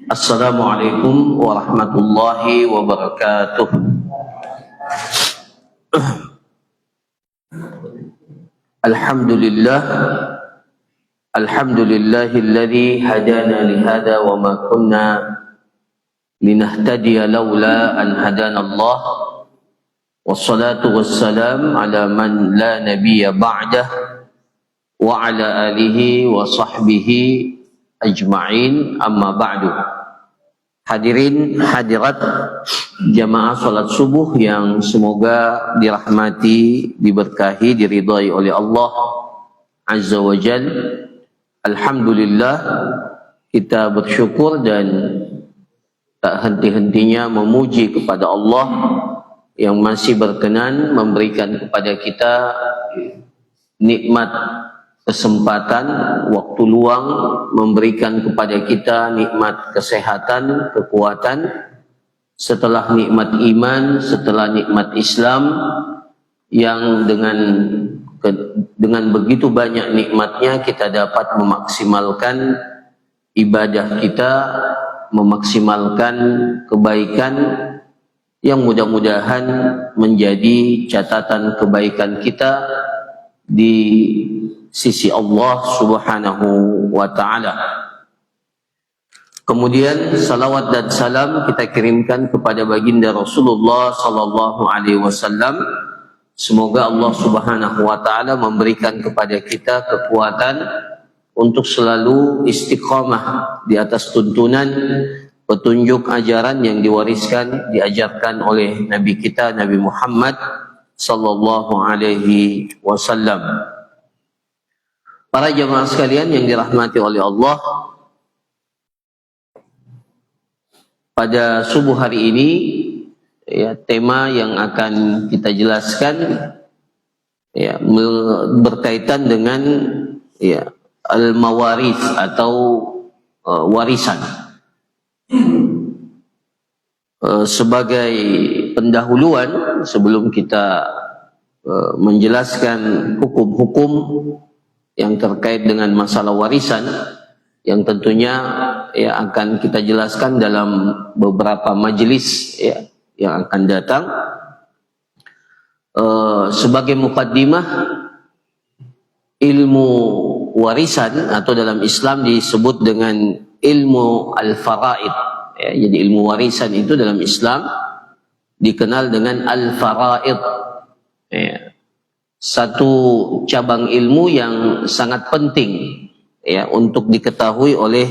Assalamualaikum warahmatullahi wabarakatuh. Alhamdulillah, alhamdulillahilladzi hadana lihada wa ma kunna linahtadiya laula an hadana Allah. Wassalatu wassalam ala man la nabiyya ba'dah wa ala alihi wa sahbihi ajma'in, amma ba'du. Hadirin hadirat jamaah salat subuh yang semoga dirahmati, diberkahi, diridhai oleh Allah Azza wa Jal. Alhamdulillah, kita bersyukur dan tak henti-hentinya memuji kepada Allah yang masih berkenan memberikan kepada kita nikmat kesempatan, waktu luang, memberikan kepada kita nikmat kesehatan, kekuatan, setelah nikmat iman, setelah nikmat Islam, yang dengan begitu banyak nikmatnya kita dapat memaksimalkan ibadah kita, memaksimalkan kebaikan yang mudah-mudahan menjadi catatan kebaikan kita di sisi Allah Subhanahu wa ta'ala. Kemudian salawat dan salam kita kirimkan kepada baginda Rasulullah sallallahu alaihi wasallam. Semoga Allah Subhanahu wa ta'ala memberikan kepada kita kekuatan untuk selalu istiqamah di atas tuntunan petunjuk ajaran yang diajarkan oleh Nabi kita, Nabi Muhammad sallallahu alaihi wasallam. Para jemaah sekalian yang dirahmati oleh Allah, pada subuh hari ini ya, tema yang akan kita jelaskan ya, berkaitan dengan ya, al-mawaris atau warisan. Sebagai pendahuluan sebelum kita menjelaskan hukum-hukum yang terkait dengan masalah warisan, yang tentunya ya akan kita jelaskan dalam beberapa majelis ya yang akan datang. Sebagai mukaddimah, ilmu warisan atau dalam Islam disebut dengan ilmu al-faraid ya, jadi ilmu warisan itu dalam Islam dikenal dengan al-faraid ya. Satu cabang ilmu yang sangat penting ya untuk diketahui oleh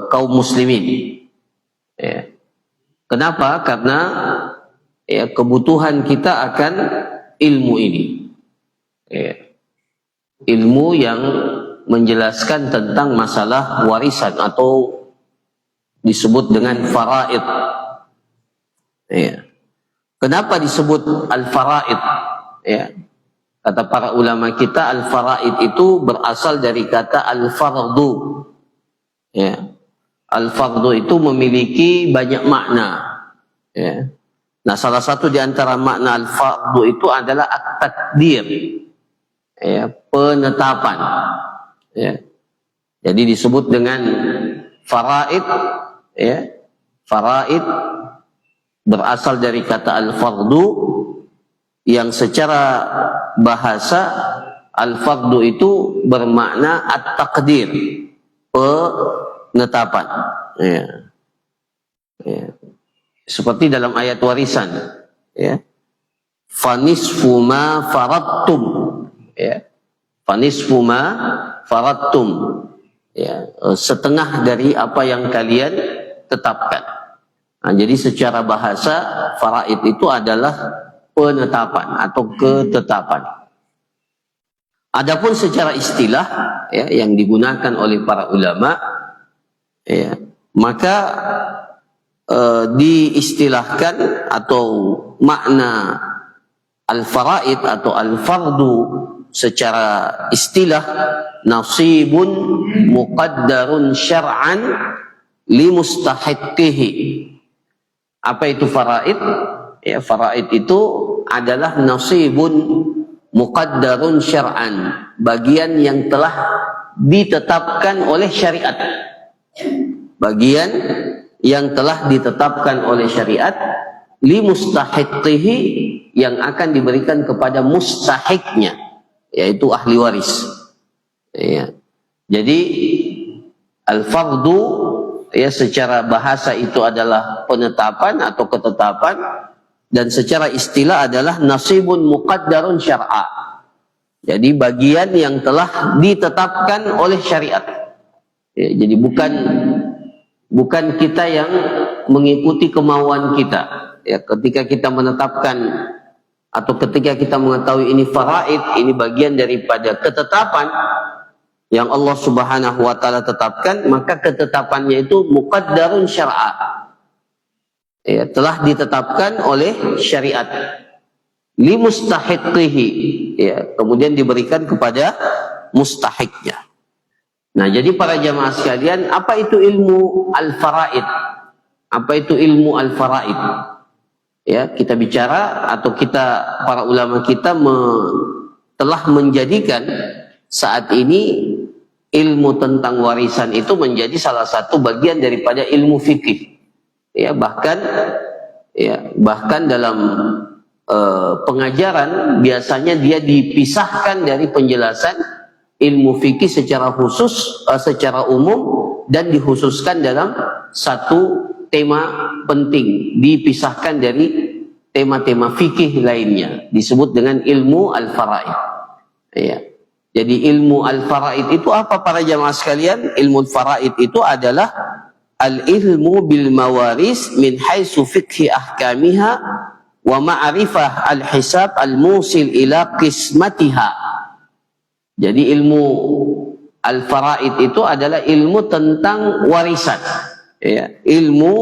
kaum muslimin. Ya. Kenapa? Karena ya, kebutuhan kita akan ilmu ini. Ya. Ilmu yang menjelaskan tentang masalah warisan atau disebut dengan faraid. Ya. Kenapa disebut al-faraid? Ya. Kata para ulama kita, al-faraid itu berasal dari kata al-fardu. Ya. Al-fardu itu memiliki banyak makna. Ya. Nah, salah satu di antara makna al-fardu itu adalah at-takdir. Ya, penetapan. Ya. Jadi disebut dengan faraid. Ya. Faraid berasal dari kata al-fardu, yang secara bahasa al-fardu itu bermakna at-taqdir, penetapan. Ya. Ya. Seperti dalam ayat warisan, ya. Fanisfu ma faradtum, ya. Fanisfu ma faradtum, ya. Setengah dari apa yang kalian tetapkan. Nah, jadi secara bahasa faraid itu adalah penetapan atau ketetapan. Adapun secara istilah ya, yang digunakan oleh para ulama ya, maka diistilahkan atau makna al-faraid atau al-fardu secara istilah nasibun muqaddarun syar'an li mustahiqihi. Apa itu faraid? Ya, faraid itu adalah nasibun muqaddarun syar'an, bagian yang telah ditetapkan oleh syariat. Bagian yang telah ditetapkan oleh syariat li mustahiqihi, yang akan diberikan kepada mustahiknya, yaitu ahli waris. Ya. Jadi al-fardu, ya, secara bahasa itu adalah penetapan atau ketetapan, dan secara istilah adalah nasibun muqaddarun syar'a. Jadi bagian yang telah ditetapkan oleh syariat. Ya, jadi bukan kita yang mengikuti kemauan kita. Ya, ketika kita menetapkan atau ketika kita mengetahui ini faraid, ini bagian daripada ketetapan yang Allah Subhanahu wa taala tetapkan, maka ketetapannya itu muqaddarun syar'a. Ya, telah ditetapkan oleh syariat. Li mustahiqihi, ya, kemudian diberikan kepada mustahiknya. Nah, jadi para jamaah sekalian, apa itu ilmu al-faraid? Apa itu ilmu al-faraid? Ya, kita bicara atau para ulama kita telah menjadikan saat ini ilmu tentang warisan itu menjadi salah satu bagian daripada ilmu fikih. Ya, bahkan dalam pengajaran biasanya dia dipisahkan dari penjelasan ilmu fikih secara khusus, secara umum, dan dikhususkan dalam satu tema penting, dipisahkan dari tema-tema fikih lainnya, disebut dengan ilmu al-faraid. Ya. Jadi ilmu al-faraid itu apa para jamaah sekalian? Ilmu al-faraid itu adalah al-ilmu bil mawaris min haitsu fiqhi ahkamiha wa ma'rifah al-hisab al-musil ila qismatiha. Jadi ilmu al-faraid itu adalah ilmu tentang warisan. Ya, ilmu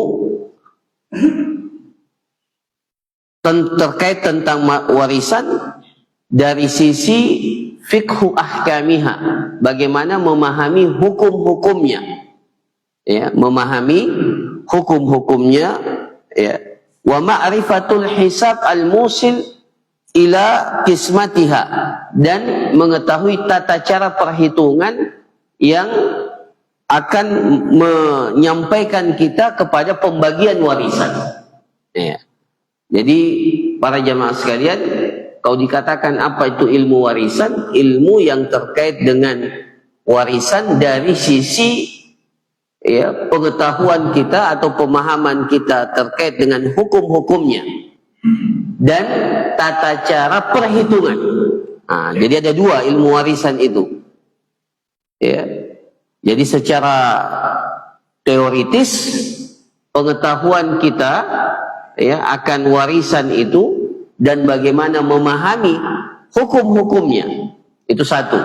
terkait tentang warisan dari sisi fiqhu ahkamiha, bagaimana memahami hukum-hukumnya, ya, memahami hukum-hukumnya, ya, wa ma'rifatul hisab al-musil ila qismatiha, dan mengetahui tata cara perhitungan yang akan menyampaikan kita kepada pembagian warisan. Ya. Jadi para jamaah sekalian, kalau dikatakan apa itu ilmu warisan, ilmu yang terkait dengan warisan dari sisi, ya, pengetahuan kita atau pemahaman kita terkait dengan hukum-hukumnya dan tata cara perhitungan. Nah, jadi ada dua ilmu warisan itu. Ya. Jadi secara teoritis pengetahuan kita, ya, akan warisan itu dan bagaimana memahami hukum-hukumnya itu satu.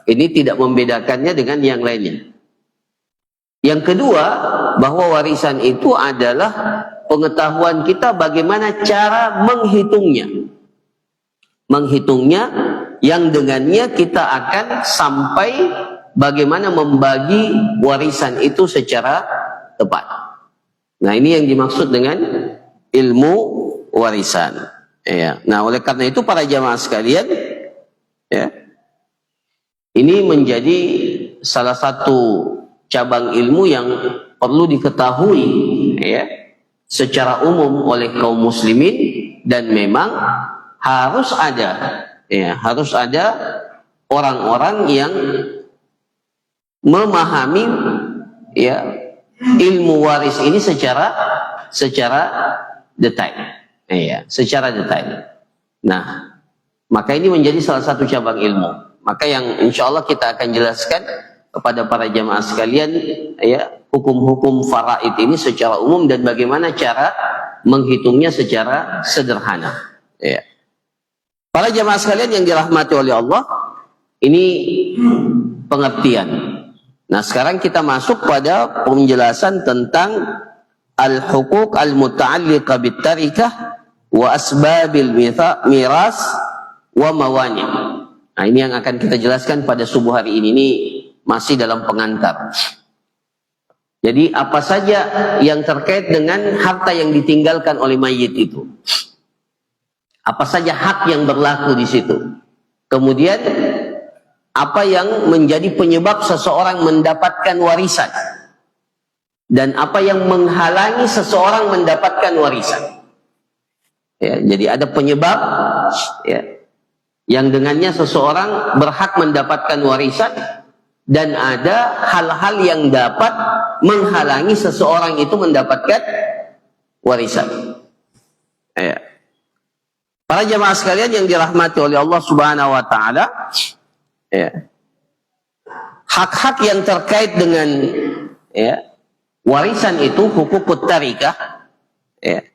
Ini tidak membedakannya dengan yang lainnya. Yang kedua, bahwa warisan itu adalah pengetahuan kita bagaimana cara menghitungnya. Menghitungnya yang dengannya kita akan sampai bagaimana membagi warisan itu secara tepat. Nah, ini yang dimaksud dengan ilmu warisan. Ya. Nah, oleh karena itu para jamaah sekalian, ya, ini menjadi salah satu cabang ilmu yang perlu diketahui, ya, secara umum oleh kaum muslimin, dan memang harus ada, ya, harus ada orang-orang yang memahami, ya, ilmu waris ini secara detail, ya, secara detail. Nah, maka ini menjadi salah satu cabang ilmu. Maka yang insya Allah kita akan jelaskan kepada para jamaah sekalian, ya, hukum-hukum faraid ini secara umum dan bagaimana cara menghitungnya secara sederhana. Ya. Para jamaah sekalian yang dirahmati oleh Allah, ini pengertian. Nah, sekarang kita masuk pada penjelasan tentang al-huquq al-muta'alliqah bit-tarikah wa asbabil miras wa mawani'. Nah, ini yang akan kita jelaskan pada subuh hari ini. Ini masih dalam pengantar. Jadi apa saja yang terkait dengan harta yang ditinggalkan oleh mayit itu? Apa saja hak yang berlaku di situ? Kemudian apa yang menjadi penyebab seseorang mendapatkan warisan? dan apa yang menghalangi seseorang mendapatkan warisan. Ya, jadi ada penyebab ya, yang dengannya seseorang berhak mendapatkan warisan, dan ada hal-hal yang dapat menghalangi seseorang itu mendapatkan warisan. Ya. Para jamaah sekalian yang dirahmati oleh Allah Subhanahu wa taala, ya, hak-hak yang terkait dengan ya, warisan itu hukukut tarikah, ya.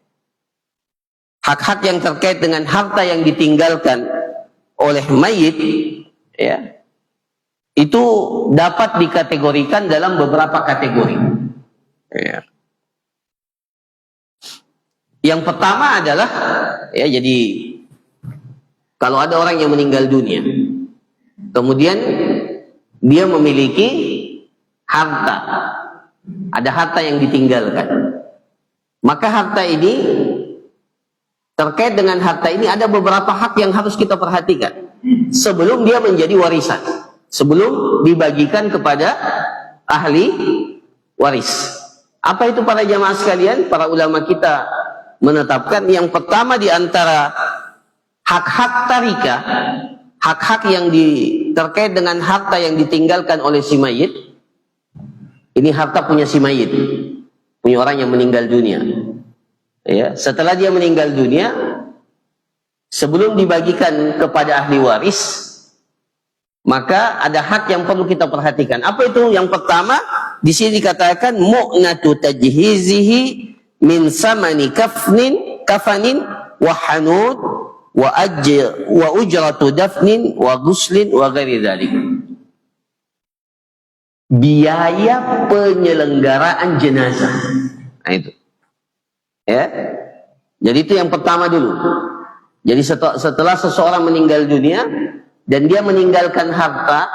Hak-hak yang terkait dengan harta yang ditinggalkan oleh mayit, ya, itu dapat dikategorikan dalam beberapa kategori. Ya. Yang pertama adalah, ya, jadi kalau ada orang yang meninggal dunia, kemudian dia memiliki harta, ada harta yang ditinggalkan, maka harta ini, terkait dengan harta ini ada beberapa hak yang harus kita perhatikan sebelum dia menjadi warisan, sebelum dibagikan kepada ahli waris. Apa itu para jamaah sekalian? Para ulama kita menetapkan yang pertama di antara hak-hak tarikah, hak-hak yang terkait dengan harta yang ditinggalkan oleh si mayit. Ini harta punya si mayit, punya orang yang meninggal dunia. Ya, setelah dia meninggal dunia, sebelum dibagikan kepada ahli waris, maka ada hak yang perlu kita perhatikan. Apa itu? Yang pertama, di sini dikatakan mu'natu tajhizihi min samani kafanin wa hanud wa ujratu dafnin wa guslin wa ghairi dzalik. Biaya penyelenggaraan jenazah. Nah itu. Ya. Jadi itu yang pertama dulu. Jadi setelah seseorang meninggal dunia dan dia meninggalkan harta,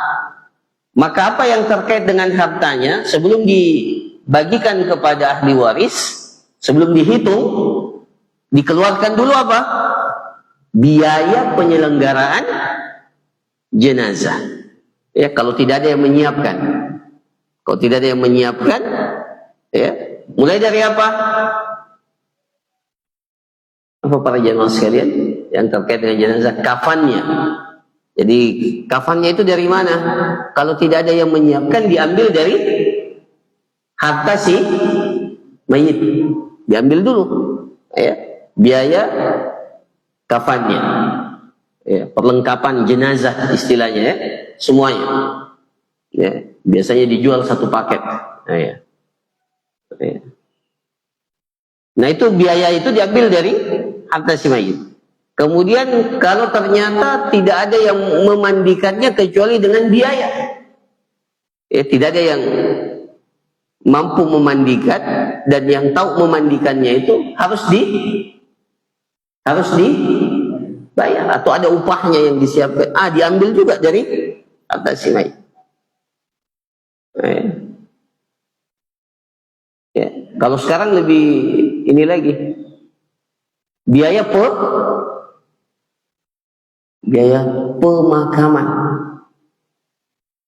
maka apa yang terkait dengan hartanya sebelum dibagikan kepada ahli waris, sebelum dihitung, dikeluarkan dulu apa? Biaya penyelenggaraan jenazah. Ya, kalau tidak ada yang menyiapkan. Kalau tidak ada yang menyiapkan, ya, mulai dari apa? Apa para jamaah sekalian yang terkait dengan jenazah? Kafannya. Jadi kafannya itu dari mana? Kalau tidak ada yang menyiapkan, diambil dari harta si mayit. Diambil dulu, ya, biaya kafannya, ya, perlengkapan jenazah istilahnya, ya, semuanya. Ya, biasanya dijual satu paket. Nah, ya. Ya. Nah itu biaya itu diambil dari harta si mayit. Kemudian kalau ternyata tidak ada yang memandikannya kecuali dengan biaya, ya, tidak ada yang mampu memandikan, dan yang tahu memandikannya itu harus dibayar atau ada upahnya yang disiapkan. Diambil juga dari harta si mayit. Ya. Kalau sekarang lebih ini lagi, biaya pemakaman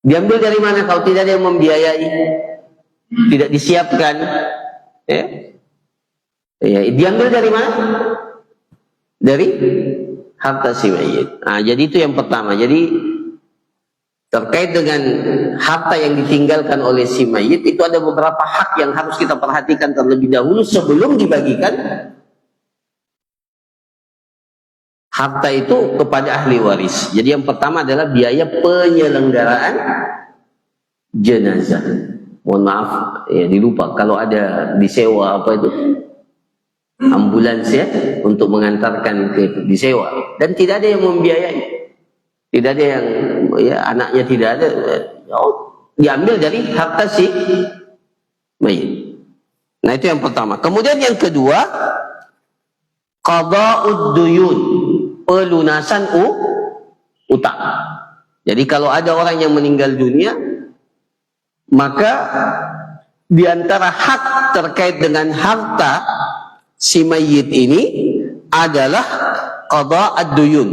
diambil dari mana kalau tidak ada yang membiayai, tidak disiapkan, ya. Ya, diambil dari mana? Dari harta si mayit. Jadi itu yang pertama. Jadi terkait dengan harta yang ditinggalkan oleh si mayit itu ada beberapa hak yang harus kita perhatikan terlebih dahulu sebelum dibagikan harta itu kepada ahli waris. Jadi yang pertama adalah biaya penyelenggaraan jenazah. Mohon maaf, ya, dilupa kalau ada disewa apa itu ambulans, ya, untuk mengantarkan ke disewa, dan tidak ada yang membiayai, tidak ada yang, ya, anaknya tidak ada, diambil dari harta si mayit. Nah itu yang pertama. Kemudian yang kedua, qada'ud duyun, pelunasan utang. Jadi kalau ada orang yang meninggal dunia, maka di antara hak terkait dengan harta si mayit ini adalah qada'ud duyun,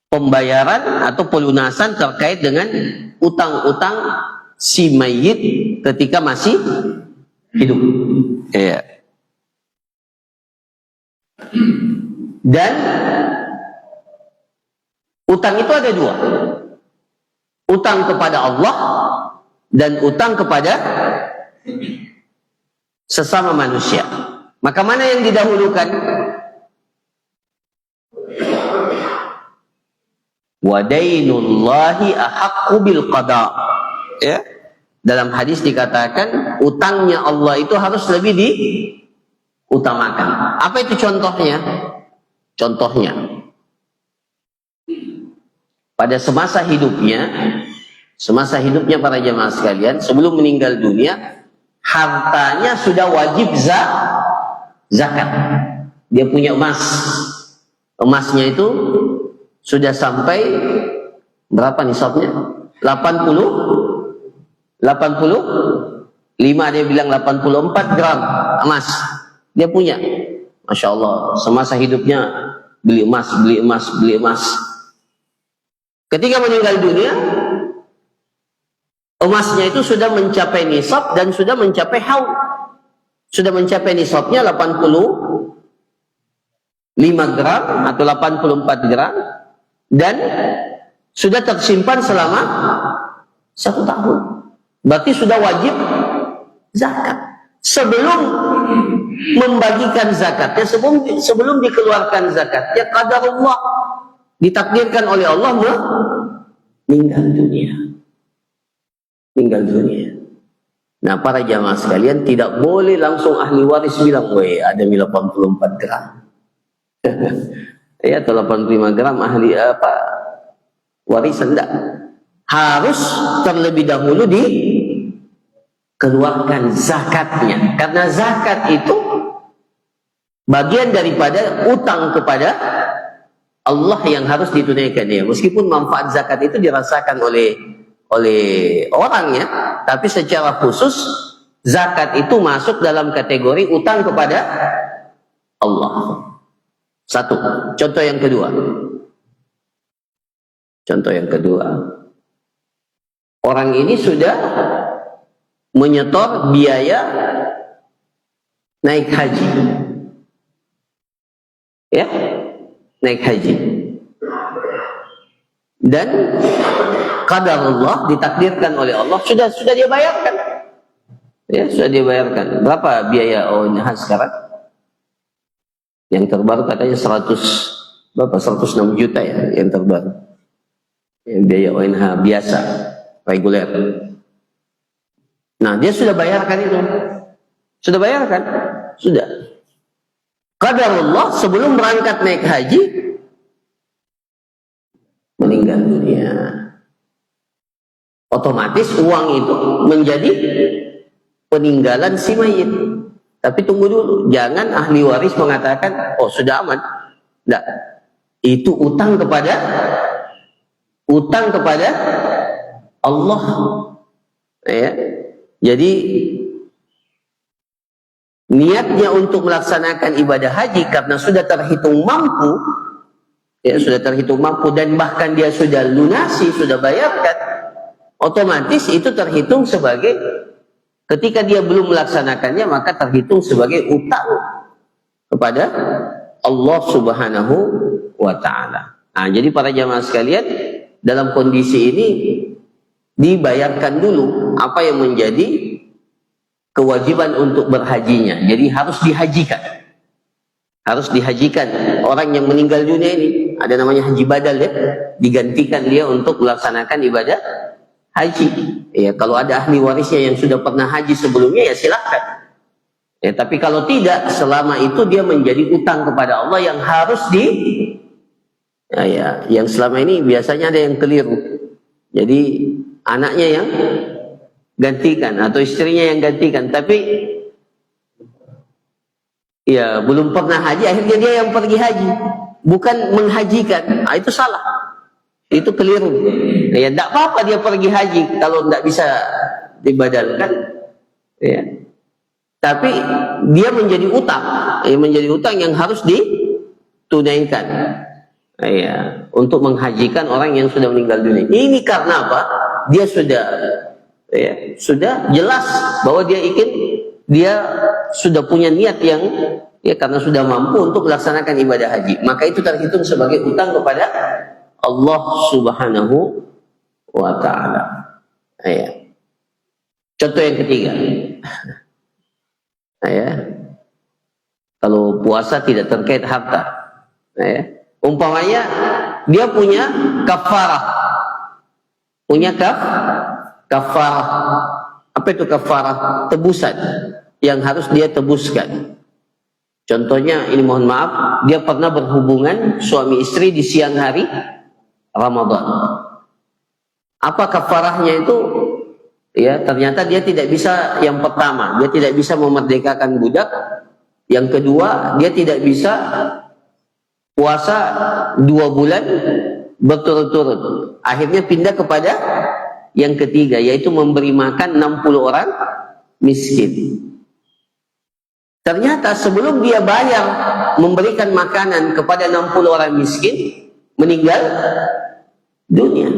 pembayaran atau pelunasan terkait dengan utang-utang si mayit ketika masih hidup. Ya. Dan utang itu ada dua. Utang kepada Allah dan utang kepada sesama manusia. Maka mana yang didahulukan? Wadainullahi ahaqqu bil qada. Ya. Dalam hadis dikatakan utangnya Allah itu harus lebih diutamakan. Apa itu contohnya? Contohnya, pada semasa hidupnya para jamaah sekalian, sebelum meninggal dunia, hartanya sudah wajib zakat. Dia punya emas. Emasnya itu sudah sampai berapa nisabnya? 85, dia bilang 84 gram emas. Dia punya. Masya Allah, semasa hidupnya beli emas. Ketika meninggal dunia, emasnya itu sudah mencapai nisab dan sudah mencapai haul. Sudah mencapai nisabnya 85 gram atau 84 gram dan sudah tersimpan selama 1 tahun. Berarti sudah wajib zakat. Sebelum membagikan zakatnya, sebelum dikeluarkan zakatnya, qadarullah, ditakdirkan oleh Allah meninggal dunia. Nah, para jamaah sekalian, tidak boleh langsung ahli waris bilang, weh, ada 84 gram. Ya, atau 85 gram ahli warisan, enggak. Harus terlebih dahulu dikeluarkan zakatnya. Karena zakat itu bagian daripada utang kepada Allah yang harus ditunaikan ya. Meskipun manfaat zakat itu dirasakan oleh orangnya, tapi secara khusus zakat itu masuk dalam kategori utang kepada Allah. Satu. Contoh yang kedua. Orang ini sudah menyetor biaya naik haji. Ya, naik haji. Dan qadarullah, ditakdirkan oleh Allah, sudah dia bayarkan. Ya, sudah dia bayarkan. Berapa biaya ONH sekarang? Yang terbaru katanya 106 juta ya, yang terbaru. Yang biaya ONH biasa, reguler. Nah, dia sudah bayarkan itu. Sudah bayarkan? Sudah. Qadarullah, sebelum berangkat naik haji, meninggal dunia. Otomatis uang itu menjadi peninggalan si mayit. Tapi tunggu dulu, jangan ahli waris mengatakan, oh sudah aman. Tidak. Itu utang kepada Allah. Ya. Jadi niatnya untuk melaksanakan ibadah haji karena sudah terhitung mampu, ya sudah terhitung mampu dan bahkan dia sudah lunasi, sudah bayarkan, otomatis itu terhitung sebagai, ketika dia belum melaksanakannya maka terhitung sebagai utang kepada Allah Subhanahu wa ta'ala. Nah, jadi para jamaah sekalian, dalam kondisi ini dibayarkan dulu apa yang menjadi kewajiban untuk berhajinya. Jadi harus dihajikan. Harus dihajikan. Orang yang meninggal dunia ini, ada namanya haji badal ya, digantikan dia untuk melaksanakan ibadah haji. Ya, kalau ada ahli warisnya yang sudah pernah haji sebelumnya ya silahkan. Ya, tapi kalau tidak, selama itu dia menjadi utang kepada Allah yang harus yang selama ini biasanya ada yang keliru. Jadi anaknya yang gantikan atau istrinya yang gantikan, tapi ya belum pernah haji, akhirnya dia yang pergi haji, bukan menghajikan. Nah, itu salah, itu keliru. Ya tidak apa-apa dia pergi haji kalau tidak bisa dibadalkan, ya. Tapi dia menjadi utang, menjadi utang yang harus ditunaikan, ya, untuk menghajikan orang yang sudah meninggal dunia. Ini karena apa? Dia sudah ya, sudah jelas bahwa dia sudah punya niat yang ya karena sudah mampu untuk melaksanakan ibadah haji, maka itu terhitung sebagai utang kepada Allah Subhanahu wa ta'ala. Ya. Contoh yang ketiga, ya, kalau puasa tidak terkait harta, ya, umpamanya dia punya kafarah, kafarah. Apa itu kafarah? Tebusan yang harus dia tebuskan. Contohnya, ini mohon maaf, dia pernah berhubungan suami istri di siang hari Ramadan. Apa kafarahnya itu? Ya, ternyata dia tidak bisa, yang pertama, dia tidak bisa memerdekakan budak. Yang kedua, dia tidak bisa puasa 2 bulan berturut-turut. Akhirnya pindah kepada yang ketiga, yaitu memberi makan 60 orang miskin. Ternyata sebelum dia bayar memberikan makanan kepada 60 orang miskin, meninggal dunia.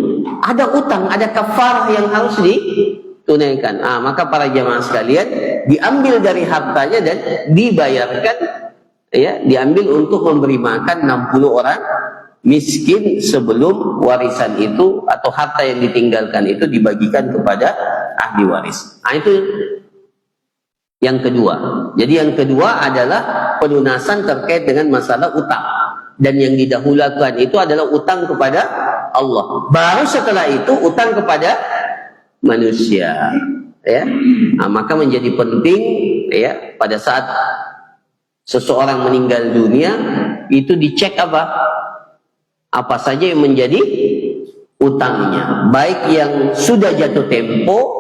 Ada utang, ada kafarah yang harus ditunaikan. Maka para jamaah sekalian, diambil dari hartanya dan dibayarkan, ya, diambil untuk memberi makan 60 orang miskin sebelum warisan itu atau harta yang ditinggalkan itu dibagikan kepada ahli waris. Itu yang kedua. Jadi yang kedua adalah pelunasan terkait dengan masalah utang. Dan yang didahulukan itu adalah utang kepada Allah. Baru setelah itu utang kepada manusia. Ya. Maka menjadi penting, ya, pada saat seseorang meninggal dunia itu dicek apa saja yang menjadi utangnya, baik yang sudah jatuh tempo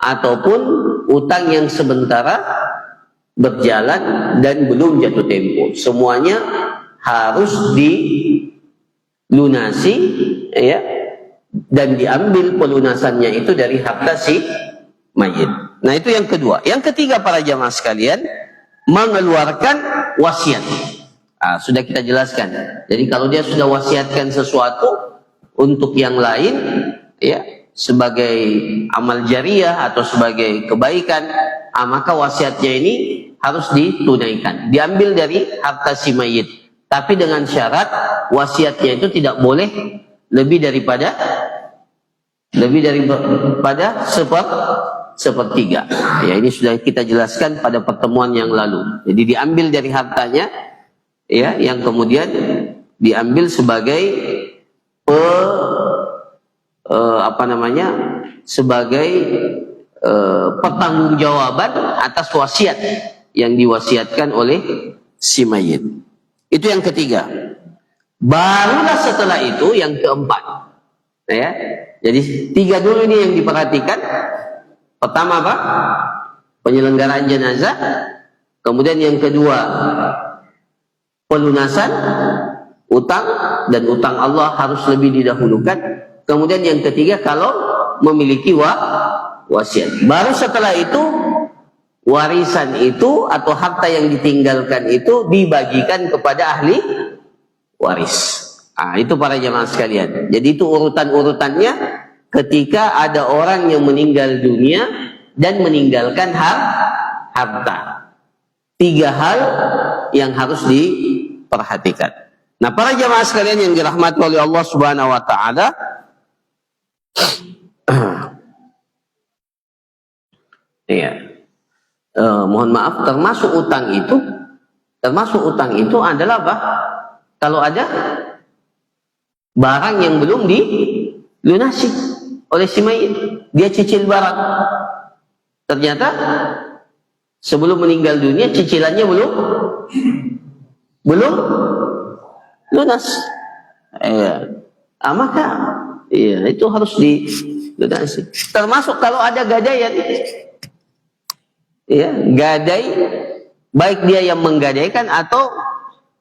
ataupun utang yang sementara berjalan dan belum jatuh tempo. Semuanya harus dilunasi, ya, dan diambil pelunasannya itu dari harta si mayit. Nah, itu yang kedua. Yang ketiga para jamaah sekalian, mengeluarkan wasiat. Sudah kita jelaskan. Jadi kalau dia sudah wasiatkan sesuatu untuk yang lain, ya, sebagai amal jariah atau sebagai kebaikan, maka wasiatnya ini harus ditunaikan. Diambil dari harta si mayit. Tapi dengan syarat wasiatnya itu tidak boleh lebih daripada sepertiga. Ya, ini sudah kita jelaskan pada pertemuan yang lalu. Jadi diambil dari hartanya, ya, yang kemudian diambil sebagai sebagai pertanggungjawaban atas wasiat yang diwasiatkan oleh si mayit. Itu yang ketiga. Barulah setelah itu yang keempat. Ya. Jadi 3 dulu ini yang diperhatikan. Pertama apa? Penyelenggaraan jenazah. Kemudian yang kedua, pelunasan utang, dan utang Allah harus lebih didahulukan. Kemudian yang ketiga, kalau memiliki wasiat. Baru setelah itu warisan itu atau harta yang ditinggalkan itu dibagikan kepada ahli waris. Itu para jamaah sekalian. Jadi itu urutan-urutannya ketika ada orang yang meninggal dunia dan meninggalkan harta. 3 hal yang harus diperhatikan. Nah, para jamaah sekalian yang dirahmati oleh Allah Subhanahu wa taala, ya. Mohon maaf, termasuk utang itu adalah apa? Kalau ada barang yang belum dilunasi oleh si mayit, dia cicil barang. Ternyata sebelum meninggal dunia cicilannya belum lunas. Maka itu harus dilunasi. Termasuk kalau ada gadaian. Ya, gadai, baik dia yang menggadaikan atau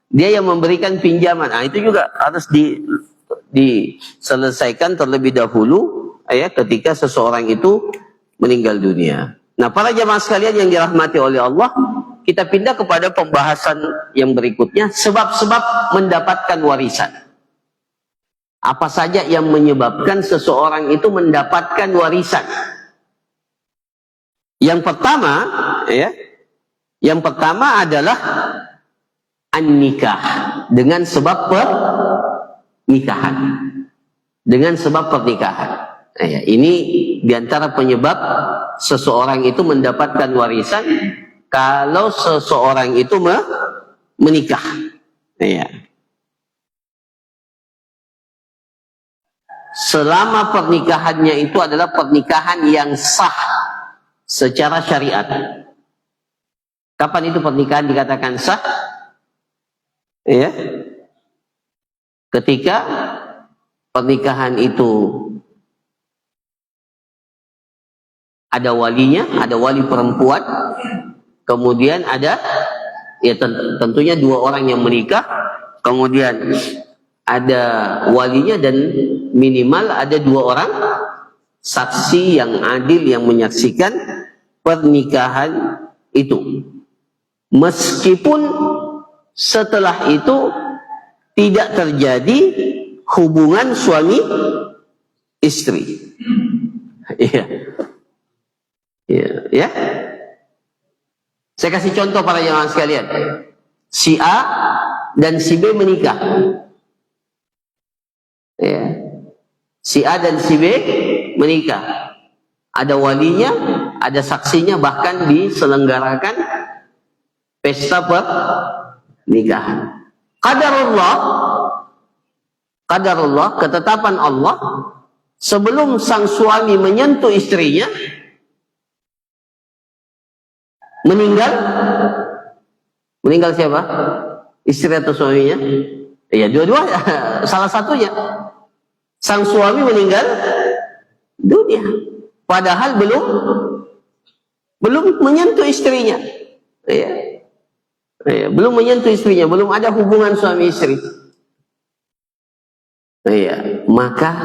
dia yang memberikan pinjaman. Itu juga harus diselesaikan terlebih dahulu, ya, ketika seseorang itu meninggal dunia. Nah, para jamaah sekalian yang dirahmati oleh Allah, kita pindah kepada pembahasan yang berikutnya, sebab-sebab mendapatkan warisan. Apa saja yang menyebabkan seseorang itu mendapatkan warisan? Yang pertama, ya, yang pertama adalah an-nikah, dengan sebab pernikahan. Dengan sebab pernikahan. Ya, ini diantara penyebab seseorang itu mendapatkan warisan kalau seseorang itu menikah. Ya. Selama pernikahannya itu adalah pernikahan yang sah secara syariat. Kapan itu pernikahan dikatakan sah? Ya. Ketika pernikahan itu ada walinya, ada wali perempuan, kemudian ada, ya tentunya dua orang yang menikah, kemudian ada walinya dan minimal ada dua orang saksi yang adil yang menyaksikan pernikahan itu. Meskipun setelah itu tidak terjadi hubungan suami istri. Iya. Ya. Saya kasih contoh para jemaah sekalian. Si A dan si B menikah. Ya. Si A dan si B menikah. Ada walinya, ada saksinya, bahkan diselenggarakan pesta pernikahan. Qadarullah, ketetapan Allah, sebelum sang suami menyentuh istrinya, meninggal siapa? Istri atau suaminya? Ya, dua-dua, salah satunya. Sang suami meninggal dunia, padahal belum menyentuh istrinya. Ya. Ya, belum menyentuh istrinya, belum ada hubungan suami istri. Ya, maka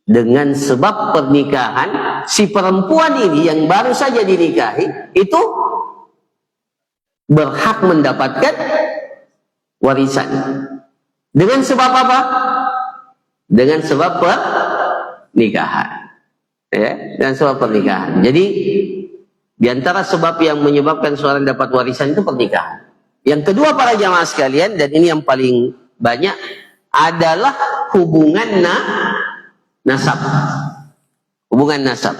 dengan sebab pernikahan, si perempuan ini yang baru saja dinikahi itu berhak mendapatkan warisan. Dengan sebab apa? Dengan sebab pernikahan. Ya, dengan sebab pernikahan. Jadi di antara sebab yang menyebabkan seorang dapat warisan itu pernikahan. Yang kedua para jamaah sekalian, dan ini yang paling banyak, adalah hubungan nasab. Hubungan nasab.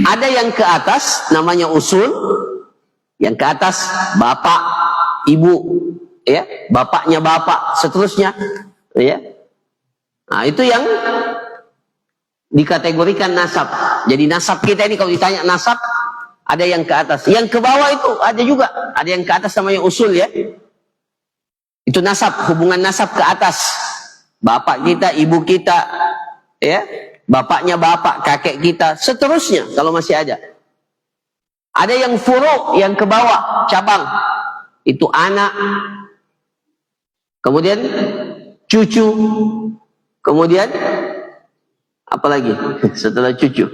Ada yang ke atas namanya usul, yang ke atas bapak, ibu, ya, bapaknya bapak, seterusnya, ya. Nah, itu yang dikategorikan nasab. Jadi nasab kita ini kalau ditanya nasab, ada yang ke atas. Yang ke bawah itu ada juga. Ada yang ke atas namanya usul, ya. Itu nasab, hubungan nasab ke atas. Bapak kita, ibu kita, ya. Bapaknya bapak, kakek kita, seterusnya kalau masih ada. Ada yang furu, yang ke bawah, cabang. Itu anak, kemudian cucu, kemudian apa lagi setelah cucu,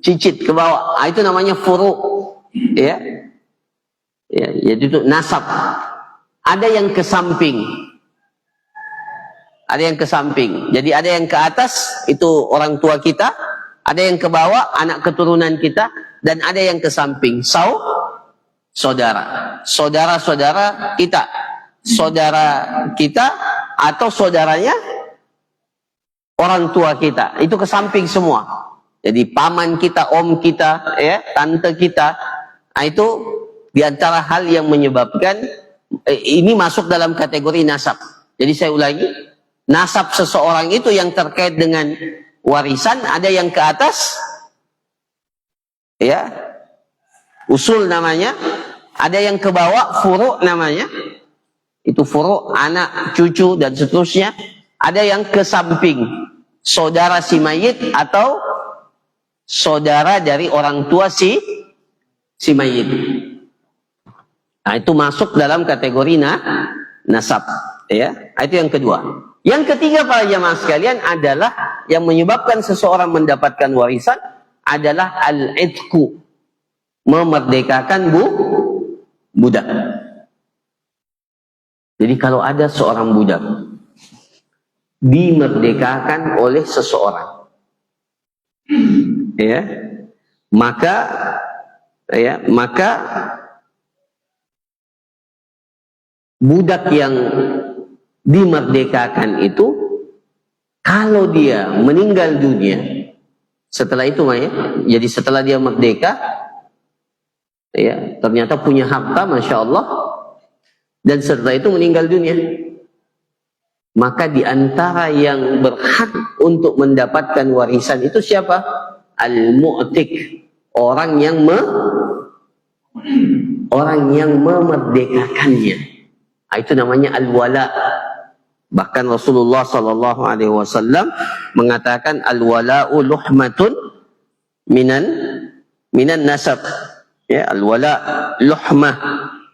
cicit ke bawah. Itu namanya furu, ya. Ya, jadi itu nasab. Ada yang ke samping. Ada yang ke samping. Jadi ada yang ke atas, itu orang tua kita. Ada yang ke bawah, anak keturunan kita. Dan ada yang ke samping, saudara. Saudara-saudara kita. Saudara kita atau saudaranya orang tua kita. Itu ke samping semua. Jadi paman kita, om kita, ya, tante kita. Nah, itu diantara hal yang menyebabkan ini masuk dalam kategori nasab. Jadi saya ulangi, nasab seseorang itu yang terkait dengan warisan, ada yang ke atas, ya, usul namanya, ada yang ke bawah, furu namanya, itu furu, anak, cucu, dan seterusnya. Ada yang ke samping, saudara si mayit atau saudara dari orang tua si mayit. Nah, itu masuk dalam kategori nasab, ya. Itu yang kedua. Yang ketiga para jamaah sekalian adalah yang menyebabkan seseorang mendapatkan warisan adalah al-idku, memerdekakan budak. Jadi kalau ada seorang budak dimerdekakan oleh seseorang, ya, maka budak yang dimerdekakan itu kalau dia meninggal dunia setelah itu, jadi setelah dia merdeka, ternyata punya harta, masya Allah, dan setelah itu meninggal dunia, maka diantara yang berhak untuk mendapatkan warisan itu siapa? Al-mu'tik, orang yang memerdekakannya. Itu namanya al-wala. Bahkan Rasulullah sallallahu alaihi wasallam mengatakan al-wala'u luhmatun minan nasab. Ya, al-wala' luhmah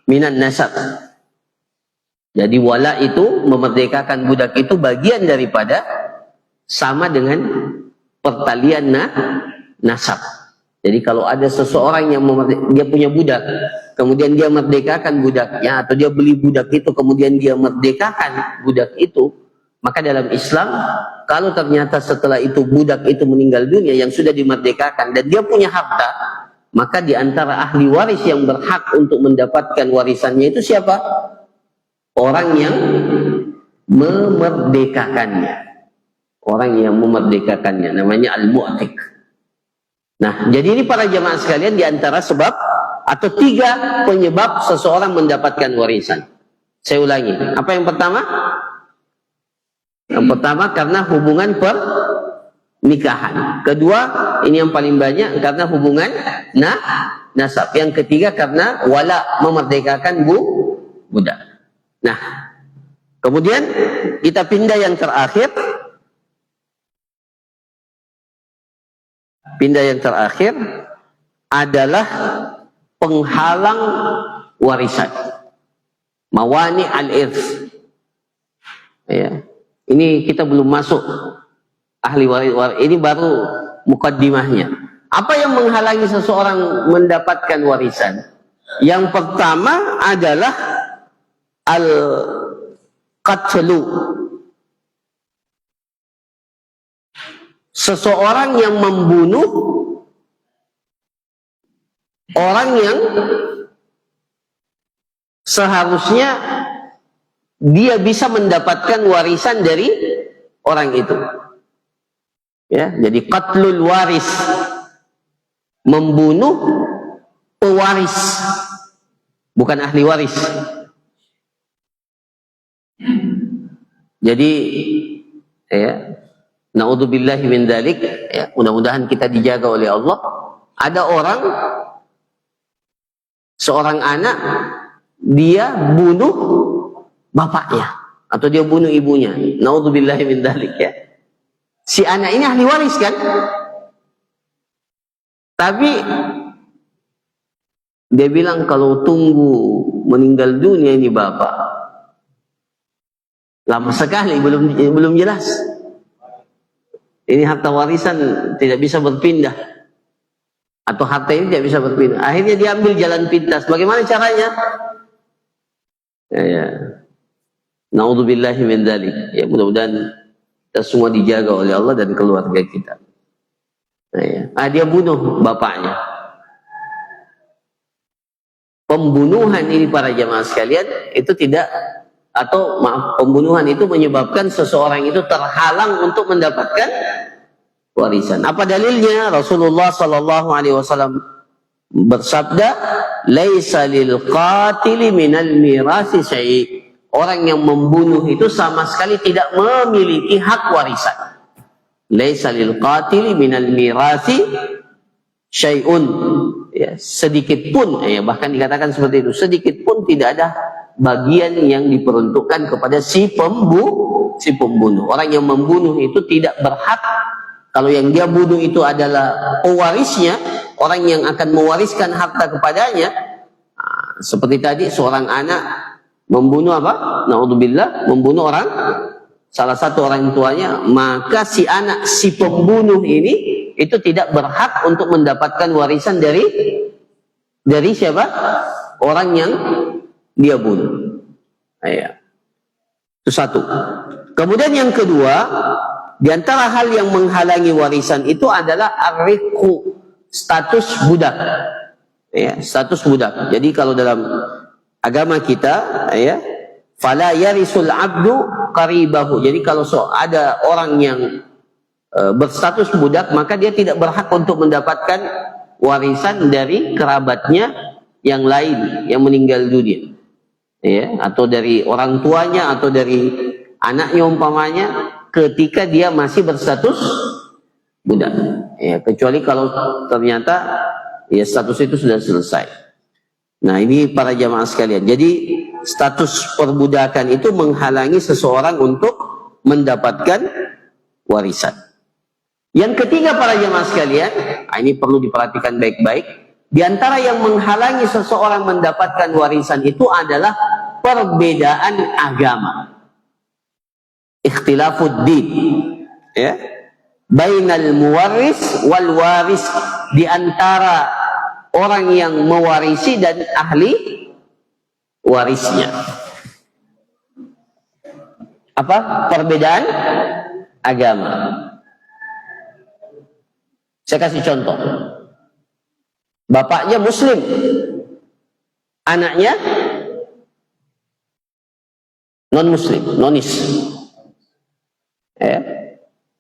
minan nasab. Jadi wala itu memerdekakan budak itu bagian daripada sama dengan pertalian nasab. Jadi kalau ada seseorang yang dia punya budak, kemudian dia merdekakan budaknya, atau dia beli budak itu kemudian dia merdekakan budak itu, maka dalam Islam kalau ternyata setelah itu budak itu meninggal dunia yang sudah dimerdekakan dan dia punya harta, maka di antara ahli waris yang berhak untuk mendapatkan warisannya itu siapa? Orang yang memerdekakannya. Orang yang memerdekakannya namanya al-mu'tik. Nah, jadi ini para jamaah sekalian di antara sebab atau 3 penyebab seseorang mendapatkan warisan. Saya ulangi. Apa yang pertama? Yang pertama karena hubungan pernikahan. Kedua, ini yang paling banyak karena hubungan nasab. Yang ketiga karena wala, memerdekakan budak. Nah, kemudian kita pindah yang terakhir. Pindah yang terakhir adalah penghalang warisan. Mawani al-irth. Ya. Ini kita belum masuk ahli waris. Ini baru mukaddimahnya. Apa yang menghalangi seseorang mendapatkan warisan? Yang pertama adalah al-qatlu. Seseorang yang membunuh orang yang seharusnya dia bisa mendapatkan warisan dari orang itu. Ya, jadi qatlul waris, membunuh pewaris, bukan ahli waris. Jadi na'udzubillahi min dzalik, mudah-mudahan kita dijaga oleh Allah. Ada orang, seorang anak, dia bunuh bapaknya atau dia bunuh ibunya. Na'udzubillahi min dzalik ya. Si anak ini ahli waris kan? Tapi dia bilang kalau tunggu meninggal dunia ini bapak, lama sekali belum jelas. Ini harta warisan tidak bisa berpindah. Atau harta ini tidak bisa berpindah. Akhirnya diambil jalan pintas. Bagaimana caranya? Na'udzubillahi min dzalik. Ya, mudah-mudahan kita semua dijaga oleh Allah dan keluarga kita. Dia bunuh bapaknya. Pembunuhan ini para jamaah sekalian itu tidak, atau maaf, pembunuhan itu menyebabkan seseorang itu terhalang untuk mendapatkan warisan. Apa dalilnya? Rasulullah sallallahu alaihi wasallam bersabda, "Laisa lil qatili minal mirasi syai'." Orang yang membunuh itu sama sekali tidak memiliki hak warisan. Laisa lil qatili minal mirasi syai'un. Ya, sedikit pun, bahkan dikatakan seperti itu, sedikit pun tidak ada bagian yang diperuntukkan kepada si pembunuh. Orang yang membunuh itu tidak berhak. Kalau yang dia bunuh itu adalah pewarisnya, orang yang akan mewariskan harta kepadanya, seperti tadi seorang anak membunuh apa? Na'udzubillah, membunuh orang, salah satu orang tuanya, maka si anak, si pembunuh ini itu tidak berhak untuk mendapatkan warisan dari siapa? Orang yang dia bunuh. Itu satu. Kemudian yang kedua, di antara hal yang menghalangi warisan itu adalah ar-riqu, status budak. Ya, status budak. Jadi kalau dalam agama kita, ya, fala yarisul abdu qaribahu. Jadi kalau ada orang yang berstatus budak, maka dia tidak berhak untuk mendapatkan warisan dari kerabatnya yang lain yang meninggal dunia. Ya, atau dari orang tuanya atau dari anaknya umpamanya ketika dia masih berstatus budak. Ya, kecuali kalau ternyata ya status itu sudah selesai. Nah, ini para jamaah sekalian. Jadi status perbudakan itu menghalangi seseorang untuk mendapatkan warisan. Yang ketiga para jamaah sekalian, ini perlu diperhatikan baik-baik. Di antara yang menghalangi seseorang mendapatkan warisan itu adalah perbedaan agama. Ikhtilafud din. Ya. Bainal muwaris wal waris, di antara orang yang mewarisi dan ahli warisnya. Apa perbedaan agama? Saya kasih contoh. Bapaknya muslim, anaknya non muslim, nonis, ya,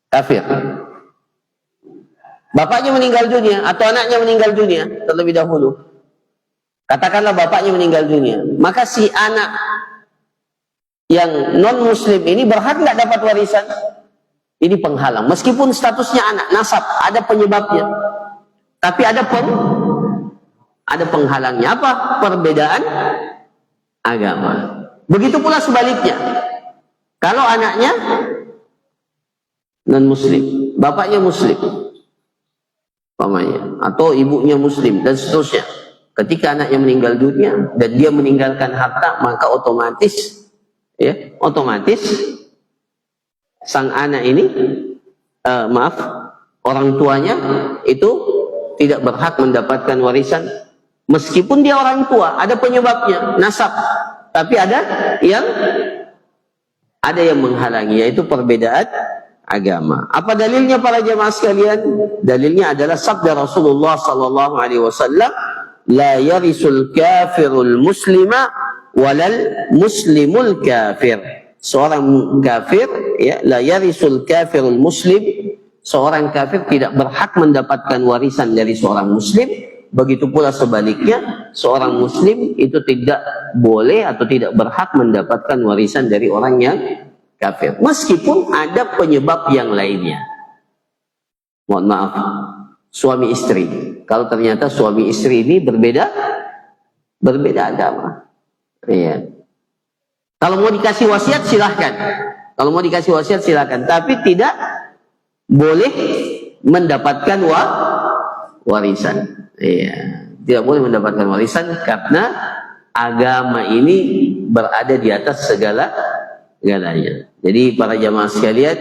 kafir. Bapaknya meninggal dunia atau anaknya meninggal dunia terlebih dahulu. Katakanlah bapaknya meninggal dunia, maka si anak yang non muslim ini berhak nggak dapat warisan? Ini penghalang. Meskipun statusnya anak, nasab, ada penyebabnya, tapi ada penghalangnya. Apa? Perbedaan agama. Begitu pula sebaliknya. Kalau anaknya non muslim, bapaknya muslim, umpamanya, atau ibunya muslim dan seterusnya. Ketika anaknya meninggal dunia dan dia meninggalkan harta, maka otomatis sang anak ini orang tuanya itu tidak berhak mendapatkan warisan. Meskipun dia orang tua, ada penyebabnya, nasab, tapi ada yang menghalangi, yaitu perbedaan agama. Apa dalilnya para jemaah sekalian? Dalilnya adalah sabda Rasulullah sallallahu alaihi wasallam, la yarisul kafirul muslima walal muslimul kafir. Seorang kafir, ya, la yarisul kafirul muslim, seorang kafir tidak berhak mendapatkan warisan dari seorang muslim. Begitu pula sebaliknya, seorang muslim itu tidak boleh atau tidak berhak mendapatkan warisan dari orang yang kafir, meskipun ada penyebab yang lainnya. Mohon maaf, suami istri, kalau ternyata suami istri ini berbeda agama, iya. Kalau mau dikasih wasiat silahkan, tapi tidak boleh mendapatkan warisan. Iya, tidak boleh mendapatkan warisan karena agama ini berada di atas segala-galanya. Jadi para jamaah sekalian,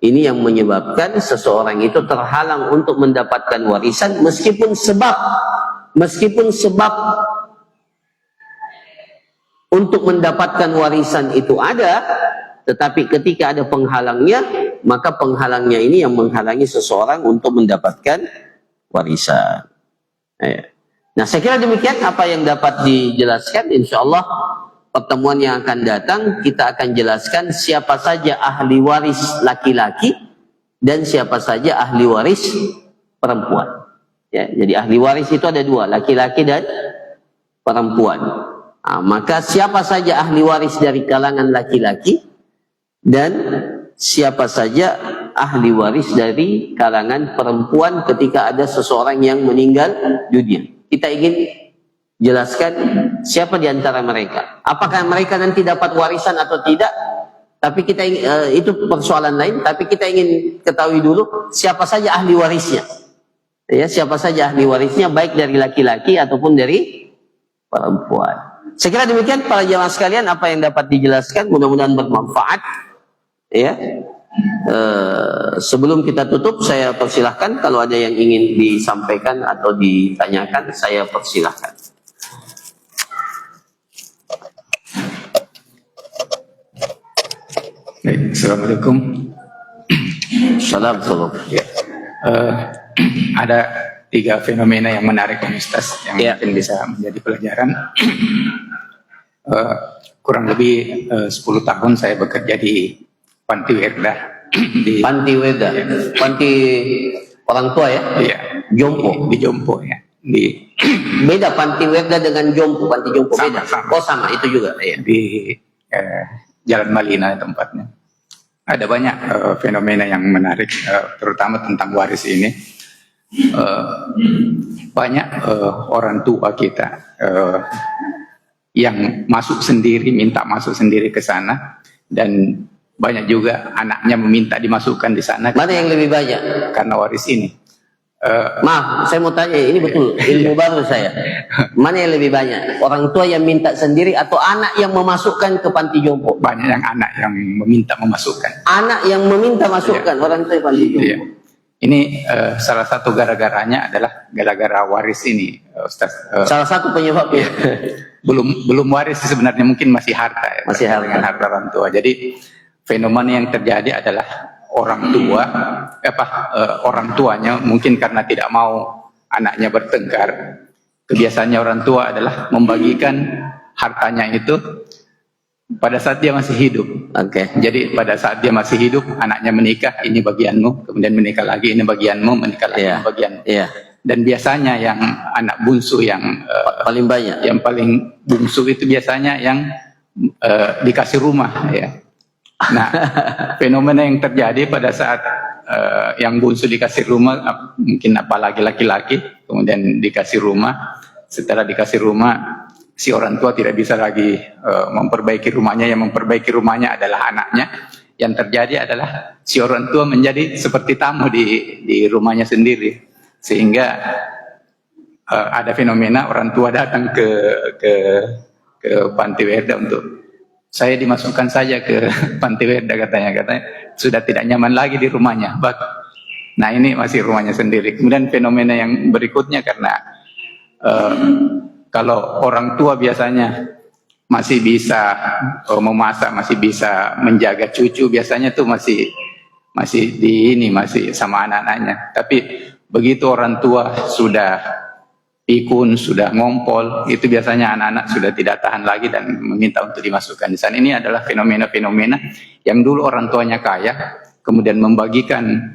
ini yang menyebabkan seseorang itu terhalang untuk mendapatkan warisan meskipun sebab untuk mendapatkan warisan itu ada, tetapi ketika ada penghalangnya, maka penghalangnya ini yang menghalangi seseorang untuk mendapatkan warisan. Nah, saya kira demikian apa yang dapat dijelaskan. Insyaallah pertemuan yang akan datang kita akan jelaskan siapa saja ahli waris laki-laki dan siapa saja ahli waris perempuan. Ya, jadi ahli waris itu ada dua, laki-laki dan perempuan. Maka siapa saja ahli waris dari kalangan laki-laki dan siapa saja ahli waris dari kalangan perempuan ketika ada seseorang yang meninggal dunia. Kita ingin jelaskan siapa di antara mereka. Apakah mereka nanti dapat warisan atau tidak? Tapi kita ingin, itu persoalan lain. Tapi kita ingin ketahui dulu siapa saja ahli warisnya. Ya, siapa saja ahli warisnya, baik dari laki-laki ataupun dari perempuan. Saya kira demikian para jamaah sekalian apa yang dapat dijelaskan, mudah-mudahan bermanfaat. Ya, sebelum kita tutup saya persilahkan kalau ada yang ingin disampaikan atau ditanyakan, saya persilahkan. Baik, Assalamualaikum. Assalamualaikum. Ya. Ada tiga fenomena yang menarik ini Ustaz, yang mungkin bisa menjadi pelajaran. Kurang lebih 10 tahun saya bekerja di Panti Werda. Panti Werda, panti orang tua ya? Iya. Jompo. Di Jompo ya. Beda Panti Werda dengan Jompo, Panti Jompo sama, beda. sama. Oh sama, itu juga. Ya. Di Jalan Malina tempatnya. Ada banyak fenomena yang menarik, terutama tentang waris ini. Banyak orang tua kita yang masuk sendiri, minta masuk sendiri ke sana, dan banyak juga anaknya meminta dimasukkan di sana. Mana yang lebih banyak? Karena waris ini. Maaf, saya mau tanya, ini betul ilmu baru saya. Mana yang lebih banyak? Orang tua yang minta sendiri atau anak yang memasukkan ke panti jompo? Banyak yang anak yang meminta memasukkan. Anak yang meminta masukkan, orang tua panti jompo. Iya. Ini salah satu gara-garanya adalah gara-gara waris ini, Ustaz. Salah satu penyebabnya. Belum waris sebenarnya, mungkin masih harta ya, masih harta. Dengan harta orang tua. Jadi fenomena yang terjadi adalah orang tua orang tuanya mungkin karena tidak mau anaknya bertengkar, kebiasaannya orang tua adalah membagikan hartanya itu pada saat dia masih hidup. Jadi pada saat dia masih hidup, anaknya menikah, ini bagianmu, kemudian menikah lagi, ini bagianmu, menikah lagi, ini bagianmu. Dan biasanya yang anak bungsu yang paling banyak, yang paling bungsu itu biasanya yang dikasih rumah ya. Nah, fenomena yang terjadi pada saat yang bungsu dikasih rumah, mungkin apalagi laki-laki, kemudian dikasih rumah, setelah dikasih rumah, si orang tua tidak bisa lagi memperbaiki rumahnya, yang memperbaiki rumahnya adalah anaknya. Yang terjadi adalah si orang tua menjadi seperti tamu di rumahnya sendiri, sehingga ada fenomena orang tua datang ke Panti Werda untuk, saya dimasukkan saja ke Panti Werda, katanya sudah tidak nyaman lagi di rumahnya. Nah, ini masih rumahnya sendiri. Kemudian fenomena yang berikutnya, karena kalau orang tua biasanya masih bisa memasak, masih bisa menjaga cucu, biasanya tuh masih sama anak-anaknya. Tapi begitu orang tua sudah pikun, sudah ngompol, itu biasanya anak-anak sudah tidak tahan lagi dan meminta untuk dimasukkan di sana. Ini adalah fenomena-fenomena yang dulu orang tuanya kaya, kemudian membagikan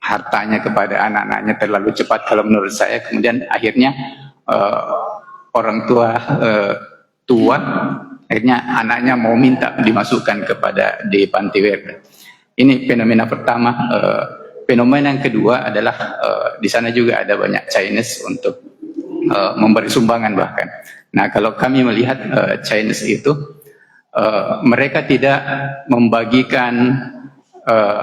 hartanya kepada anak-anaknya terlalu cepat kalau menurut saya, kemudian akhirnya orang tua akhirnya anaknya mau minta dimasukkan kepada di Panti Werda. Ini fenomena pertama. Fenomena yang kedua adalah di sana juga ada banyak Chinese untuk memberi sumbangan bahkan. Nah, kalau kami melihat Chinese itu mereka tidak membagikan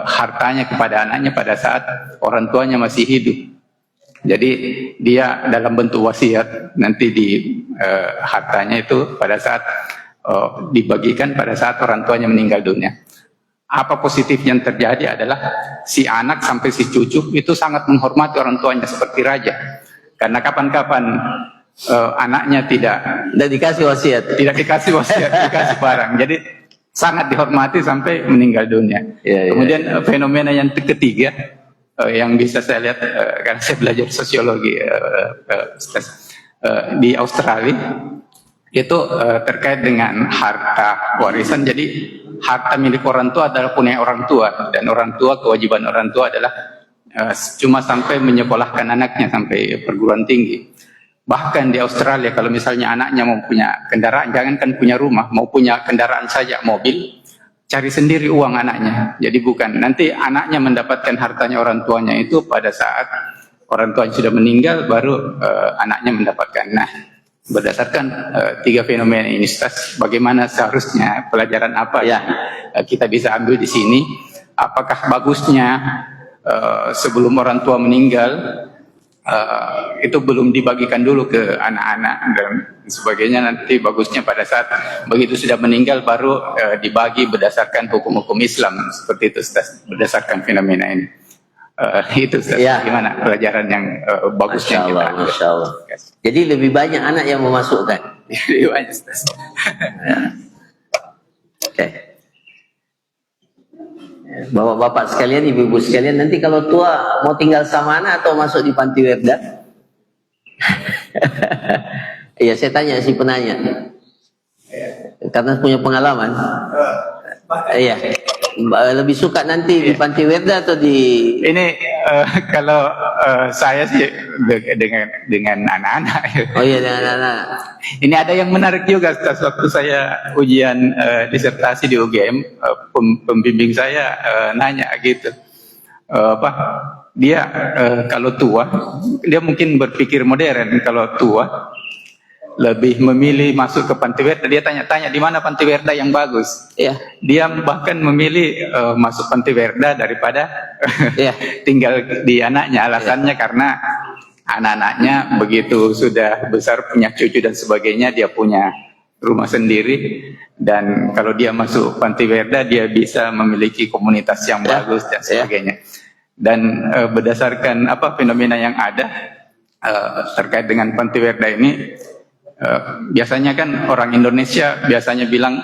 hartanya kepada anaknya pada saat orang tuanya masih hidup. Jadi dia dalam bentuk wasiat, nanti di hartanya itu pada saat dibagikan pada saat orang tuanya meninggal dunia. Apa positif yang terjadi adalah si anak sampai si cucu itu sangat menghormati orang tuanya seperti raja. Karena kapan-kapan anaknya tidak dikasih wasiat, dikasih barang. Jadi sangat dihormati sampai meninggal dunia. Kemudian fenomena yang ketiga yang bisa saya lihat karena saya belajar sosiologi di Australia, itu terkait dengan harta warisan. Jadi harta milik orang tua adalah punya orang tua, dan orang tua, kewajiban orang tua adalah cuma sampai menyekolahkan anaknya sampai perguruan tinggi. Bahkan di Australia kalau misalnya anaknya mau punya kendaraan, jangankan punya rumah, mau punya kendaraan saja, mobil, cari sendiri uang anaknya. Jadi bukan nanti anaknya mendapatkan hartanya orang tuanya itu pada saat orang tuanya sudah meninggal, baru anaknya mendapatkan. Nah, berdasarkan tiga fenomena ini, bagaimana seharusnya, pelajaran apa yang kita bisa ambil di sini? Apakah bagusnya sebelum orang tua meninggal itu belum dibagikan dulu ke anak-anak dan sebagainya, nanti bagusnya pada saat begitu sudah meninggal baru dibagi berdasarkan hukum-hukum Islam, seperti itu Ustaz, berdasarkan fenomena ini. Itu Ustaz, gimana pelajaran yang bagusnya kita ambil? Masya Allah. Jadi lebih banyak anak yang memasukkan. Lebih banyak Ustaz. Oke. Bapak-bapak sekalian, ibu-ibu sekalian, nanti kalau tua mau tinggal sama anak atau masuk di Panti Werda? Iya, saya tanya si penanya. Karena punya pengalaman. Iya. Lebih suka nanti di panti werda atau di Ini kalau saya sih dengan anak-anak. Oh iya, dengan anak. Ini ada yang menarik juga. Waktu saya ujian disertasi di UGM, pembimbing saya nanya gitu, apa dia kalau tua, dia mungkin berpikir modern. Kalau tua lebih memilih masuk ke panti werda. Dia tanya-tanya di mana panti werda yang bagus. Iya. Dia bahkan memilih masuk panti werda daripada Iya. tinggal di anaknya. Alasannya karena anak-anaknya begitu sudah besar, punya cucu dan sebagainya, dia punya rumah sendiri, dan kalau dia masuk panti werda dia bisa memiliki komunitas yang bagus dan sebagainya. Dan berdasarkan apa fenomena yang ada terkait dengan panti werda ini, biasanya kan orang Indonesia biasanya bilang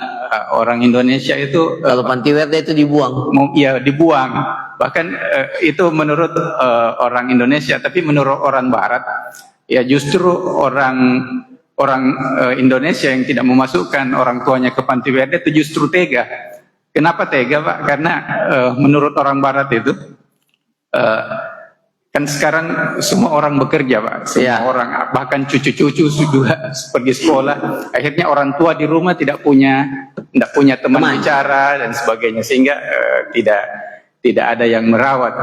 orang Indonesia itu Kalau panti werda itu dibuang. ya dibuang. Bahkan itu menurut orang Indonesia, tapi menurut orang Barat ya justru orang Indonesia yang tidak memasukkan orang tuanya ke panti werda itu justru tega. Kenapa tega, Pak? Karena menurut orang Barat itu kan sekarang semua orang bekerja, Pak. Semua orang, bahkan cucu-cucu sudah pergi sekolah. Akhirnya orang tua di rumah tidak punya teman bicara dan sebagainya, sehingga tidak ada yang merawat.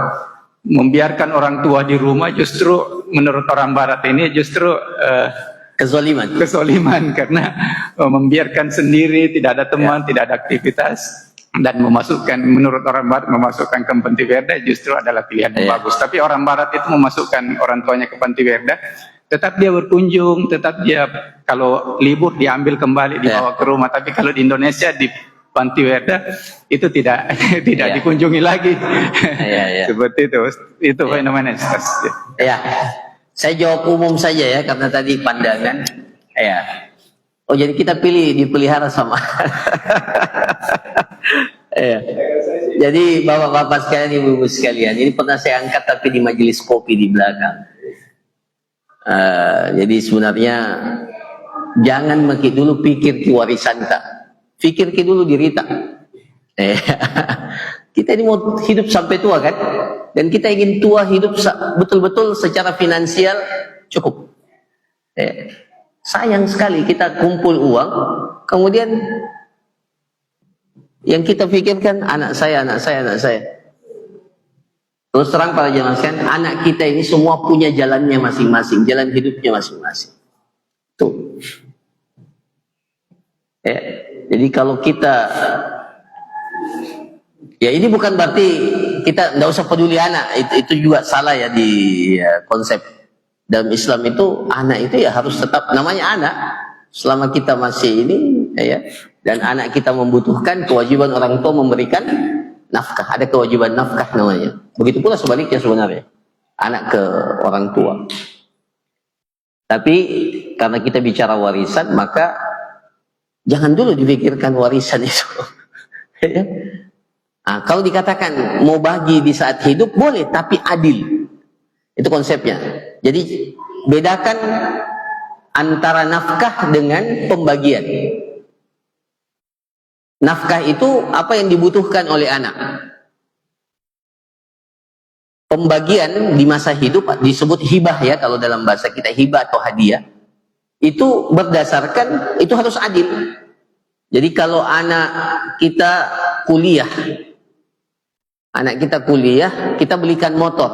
Membiarkan orang tua di rumah justru menurut orang Barat ini justru kezoliman karena membiarkan sendiri, tidak ada teman, tidak ada aktivitas. Dan menurut orang Barat memasukkan ke panti werda justru adalah pilihan yang bagus. Tapi orang Barat itu memasukkan orang tuanya ke panti werda, tetap dia berkunjung, tetap dia kalau libur diambil kembali dibawa ke rumah. Tapi kalau di Indonesia di panti werda itu tidak dikunjungi lagi. Seperti itu fenomena. Ya, saya jawab umum saja ya, karena tadi pandangan. Ya. Oh, jadi kita dipelihara sama. Ya. Jadi bapak-bapak sekalian, ibu-ibu sekalian, ini pernah saya angkat tapi di majelis kopi di belakang. Jadi sebenarnya jangan dulu pikir ki warisan tak, pikir ki dulu diri tak. Kita ini mau hidup sampai tua kan, dan kita ingin tua hidup betul-betul secara finansial cukup. Sayang sekali kita kumpul uang, kemudian yang kita pikirkan anak saya. Terus terang para jemaah sekalian, anak kita ini semua punya jalannya masing-masing, jalan hidupnya masing-masing. Tuh. Jadi kalau kita, ya ini bukan berarti kita nggak usah peduli anak, itu juga salah ya di konsep dalam Islam itu. Anak itu ya harus tetap namanya anak selama kita masih ini ya. Dan anak kita membutuhkan, kewajiban orang tua memberikan nafkah. Ada kewajiban nafkah namanya. Begitu pula sebaliknya sebenarnya. Anak ke orang tua. Tapi karena kita bicara warisan, maka jangan dulu dipikirkan warisan itu. Nah, kalau dikatakan mau bagi di saat hidup, boleh, tapi adil. Itu konsepnya. Jadi bedakan antara nafkah dengan pembagian. Nafkah itu apa yang dibutuhkan oleh anak. Pembagian di masa hidup disebut hibah ya, kalau dalam bahasa kita hibah atau hadiah. Itu berdasarkan, itu harus adil. Jadi kalau anak kita kuliah, kita belikan motor.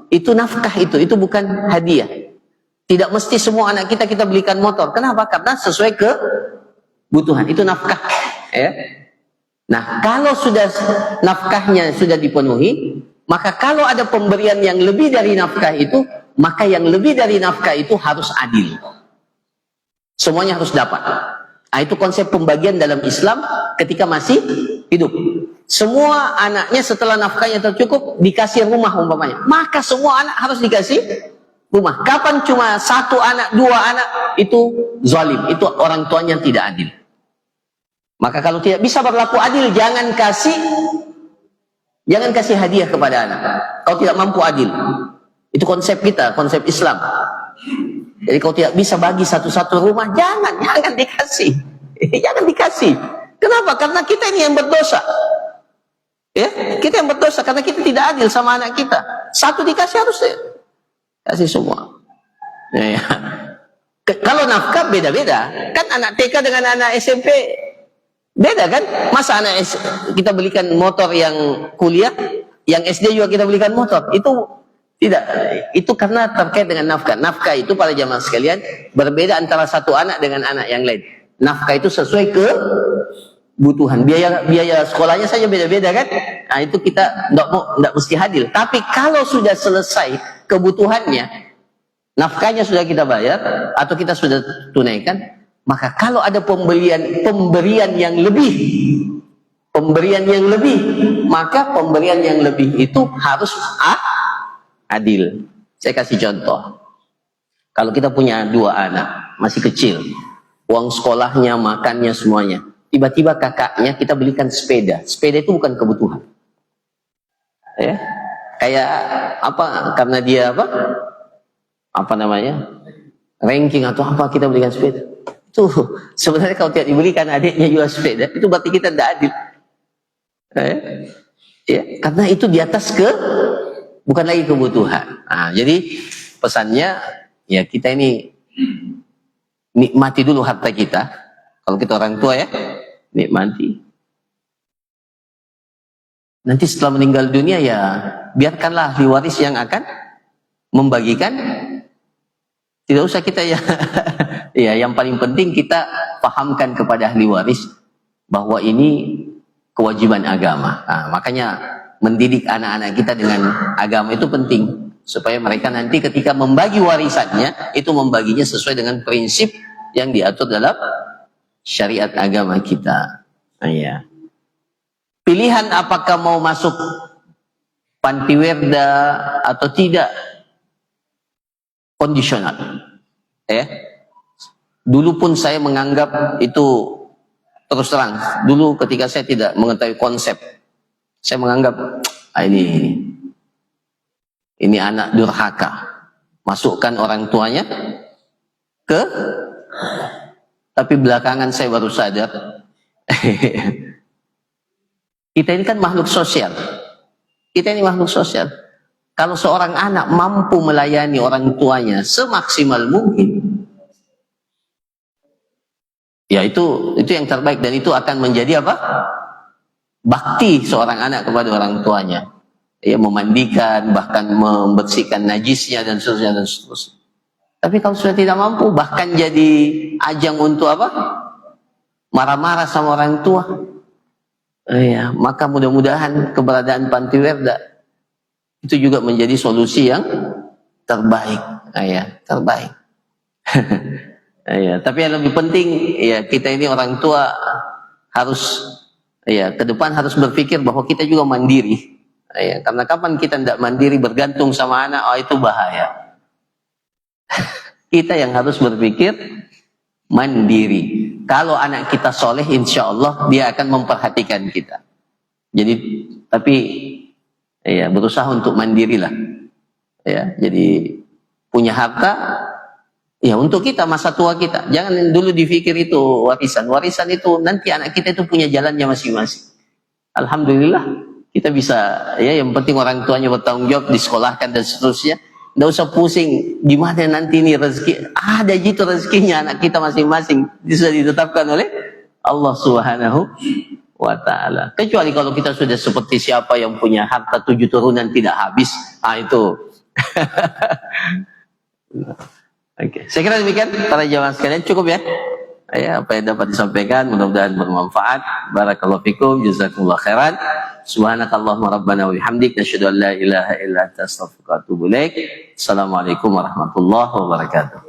Itu nafkah, itu bukan hadiah. Tidak mesti semua anak kita belikan motor. Kenapa? Karena sesuai kebutuhan. Itu nafkah. Ya. Nah, kalau sudah nafkahnya sudah dipenuhi, maka kalau ada pemberian yang lebih dari nafkah itu, maka yang lebih dari nafkah itu harus adil. Semuanya harus dapat. Nah, itu konsep pembagian dalam Islam ketika masih hidup. Semua anaknya setelah nafkahnya tercukup dikasih rumah umpamanya, maka semua anak harus dikasih rumah. Kapan cuma satu anak, dua anak, itu zalim, itu orang tuanya tidak adil. Maka kalau tidak bisa berlaku adil, jangan kasih hadiah kepada anak. Kalau tidak mampu adil, Itu konsep kita, konsep Islam. Jadi kalau tidak bisa bagi satu-satu rumah, jangan dikasih. Jangan dikasih. Kenapa? Karena kita ini yang berdosa. Ya, kita yang berdosa karena kita tidak adil sama anak kita. Satu dikasih harus kasih semua. Ya. Kalau nafkah beda-beda. Kan anak TK dengan anak SMP beda kan? Masa kita belikan motor yang kuliah, yang SD juga kita belikan motor. Itu tidak. Itu karena terkait dengan nafkah. Nafkah itu para jamaah sekalian berbeda antara satu anak dengan anak yang lain. Nafkah itu sesuai kebutuhan. Biaya sekolahnya saja beda-beda kan? Nah, itu kita tidak mesti adil. Tapi kalau sudah selesai kebutuhannya, nafkahnya sudah kita bayar atau kita sudah tunaikan, maka kalau ada pemberian yang lebih, maka pemberian yang lebih itu harus adil. Saya kasih contoh. Kalau kita punya 2 anak masih kecil, uang sekolahnya, makannya semuanya, tiba-tiba kakaknya kita belikan sepeda. Sepeda itu bukan kebutuhan. Ya. Kayak apa? Karena dia apa namanya? Ranking atau apa kita belikan sepeda. Tuh, sebenarnya kalau tidak dibelikan adiknya juga sepeda, itu berarti kita tidak adil. Ya, karena itu di atas bukan lagi kebutuhan. Nah, jadi pesannya ya kita ini nikmati dulu harta kita. Kalau kita orang tua ya, nikmati. Nanti setelah meninggal dunia ya biarkanlah ahli waris yang akan membagikan. Tidak usah kita ya. Ya, yang paling penting kita pahamkan kepada ahli waris bahwa ini kewajiban agama. Nah, makanya mendidik anak-anak kita dengan agama itu penting supaya mereka nanti ketika membagi warisannya itu membaginya sesuai dengan prinsip yang diatur dalam syariat agama kita. Nah, ya. Pilihan apakah mau masuk panti werda atau tidak kondisional. Dulu pun saya menganggap itu, terus terang, dulu ketika saya tidak mengetahui konsep, saya menganggap ini anak durhaka, masukkan orang tuanya tapi belakangan saya baru sadar kita ini kan makhluk sosial. Kita ini makhluk sosial. Kalau seorang anak mampu melayani orang tuanya semaksimal mungkin, ya itu yang terbaik, dan itu akan menjadi apa? Bakti seorang anak kepada orang tuanya. Ya, memandikan, bahkan membersihkan najisnya dan seterusnya dan seterusnya. Tapi kalau sudah tidak mampu, bahkan jadi ajang untuk apa? Marah-marah sama orang tua. Ya, maka mudah-mudahan keberadaan panti werda itu juga menjadi solusi yang terbaik. Ya, terbaik. Ya, tapi yang lebih penting ya kita ini orang tua harus ya ke depan harus berpikir bahwa kita juga mandiri. Ya, karena kapan kita tidak mandiri bergantung sama anak, itu bahaya. Kita yang harus berpikir mandiri. Kalau anak kita soleh, insya Allah dia akan memperhatikan kita. Jadi, tapi ya berusaha untuk mandirilah. Ya, jadi punya harta ya untuk kita masa tua kita. Jangan dulu dipikir itu warisan. Warisan itu nanti anak kita itu punya jalannya masing-masing. Alhamdulillah kita bisa ya, yang penting orang tuanya bertanggung jawab, disekolahkan dan seterusnya. Nggak usah pusing di mana nanti ini rezeki. Ada gitu rezekinya anak kita masing-masing. Bisa ditetapkan oleh Allah Subhanahu wa ta'ala. Kecuali kalau kita sudah seperti siapa yang punya harta 7 turunan tidak habis. Itu. Oke. Saya kira demikian para jamaah sekalian, cukup ya. Ya, apa yang dapat disampaikan mudah-mudahan bermanfaat. Barakallahu fikum, jazakumullah khairan. Subhanakallahumma rabbana wa bihamdik, nasyhadu an la ilaha illa anta astaghfiruka wa atubu ilaik. Assalamualaikum warahmatullahi wabarakatuh.